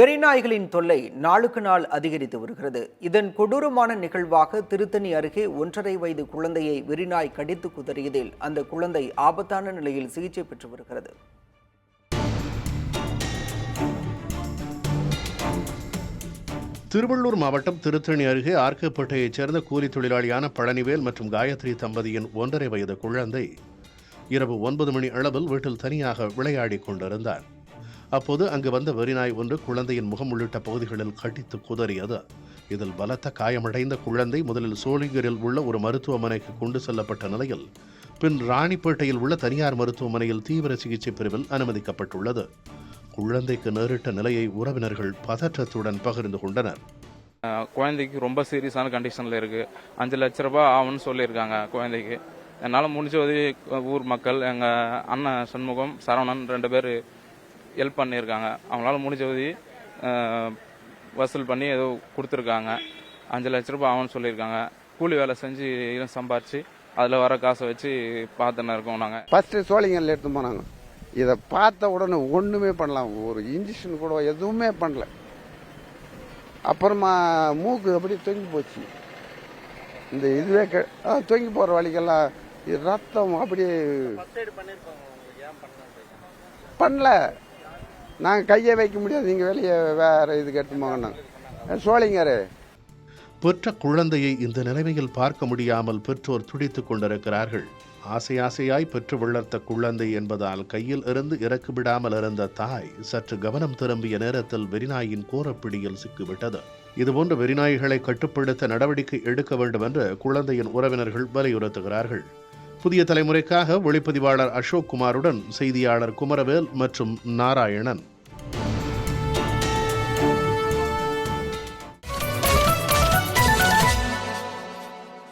வெறிநாய்களின் தொல்லை நாளுக்கு நாள் அதிகரித்து வருகிறது. இதன் கொடூரமான நிகழ்வாக திருத்தணி அருகே 1.5 வயது குழந்தையை வெறிநாய் கடித்து குதறியதில் அந்த குழந்தை ஆபத்தான நிலையில் சிகிச்சை பெற்று வருகிறது. திருவள்ளூர் மாவட்டம் திருத்தணி அருகே ஆர்கப்பேட்டையைச் சேர்ந்த கூலி தொழிலாளியான பழனிவேல் மற்றும் காயத்ரி தம்பதியின் 1.5 வயது குழந்தை இரவு 9 மணி அளவில் வீட்டில் தனியாக விளையாடிக் கொண்டிருந்தார். அப்போது அங்கு வந்த வெறிநாய் ஒன்று குழந்தையின் முகம் உள்ளிட்ட பகுதிகளில் கடித்து குதறியது. இதில் பலத்த காயமடைந்த குழந்தை முதலில் சோளிங்கரில் உள்ள ஒரு மருத்துவமனைக்கு கொண்டு செல்லப்பட்ட நிலையில் பின் ராணிப்பேட்டையில் உள்ள தனியார் மருத்துவமனையில் தீவிர சிகிச்சை பிரிவில் அனுமதிக்கப்பட்டுள்ளது. குழந்தைக்கு நேரிட்ட நிலையை உறவினர்கள் பதற்றத்துடன் பகிர்ந்து கொண்டனர். குழந்தைக்கு ரொம்ப சீரியஸான கண்டிஷனில் இருக்குது. 5 லட்ச ரூபாய் ஆகும்னு சொல்லியிருக்காங்க குழந்தைக்கு. என்னால் முடிஞ்ச உதவி ஊர் மக்கள், எங்கள் அண்ணன் சண்முகம், சரவணன் 2 பேர் ஹெல்ப் பண்ணியிருக்காங்க. அவங்களால முடிஞ்ச உதவி வசூல் பண்ணி ஏதோ கொடுத்துருக்காங்க. 5 லட்ச ரூபாய் ஆகும்னு சொல்லியிருக்காங்க. கூலி வேலை செஞ்சு சம்பாரிச்சு அதில் வர காசை வச்சு பார்த்துன்னு இருக்கோம். நாங்கள் ஃபஸ்ட்டு சோழிங்கல்ல எடுத்து போனாங்க. இதை பார்த்த உடனே ஒன்றுமே பண்ணலாம், ஒரு இன்ஜெக்ஷன் கூட எதுவுமே பண்ணல. அப்புறமா மூக்கு அப்படி தொங்கி போச்சு. இந்த இதுவே தொங்கி போகிற வழிக்கெல்லாம் ரத்தம் அப்படியே பண்ணல. நாங்கள் கையை வைக்க முடியாது, நீங்கள் வெளியே வேறு இதுக்கு எடுத்து போனாங்க சோழிங்கரு. பெற்ற குழந்தையை இந்த நிலைமையில் பார்க்க முடியாமல் பெற்றோர் துடித்துக் கொண்டிருக்கிறார்கள். ஆசையாய் பெற்று வளர்த்த குழந்தை என்பதால் கையில் இருந்து இறக்கு விடாமல் இருந்த தாய் சற்று கவனம் திரும்பிய நேரத்தில் வெறிநாயின் கோரப்பிடியில் சிக்கிவிட்டது. இதுபோன்ற வெறிநாய்களை கட்டுப்படுத்த நடவடிக்கை எடுக்க வேண்டும் என்று குழந்தையின் உறவினர்கள் வலியுறுத்துகிறார்கள். புதிய தலைமுறைக்காக ஒளிப்பதிவாளர் அசோக் குமாருடன் செய்தியாளர் குமரவேல் மற்றும் நாராயணன்.